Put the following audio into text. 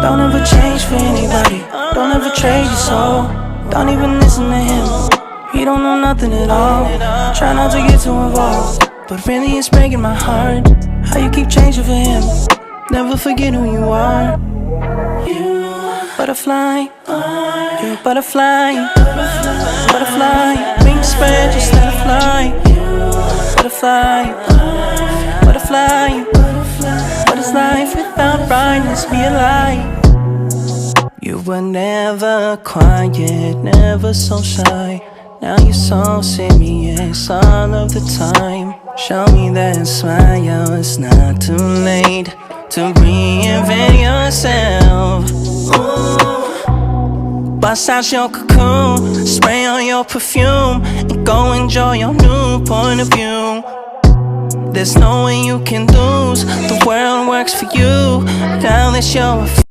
Don't ever change for anybody. Don't ever trade your soul. Don't even listen to him. He don't know nothing at all. Try not to get too involved, but really it's breaking my heart how you keep changing for him. Never forget who you are. You butterfly, you're a butterfly. Butterfly, wings spread, just let it fly. Butterfly, butterfly. What is life without brightness? Be a light. You were never quiet, never so shy. Now you're so serious all of the time. Show me that smile, it's not too late to reinvent yourself. Ooh. Bust out your cocoon, spray on your perfume, and go enjoy your new point of view. There's no way you can lose, the world works for you. Now that you're a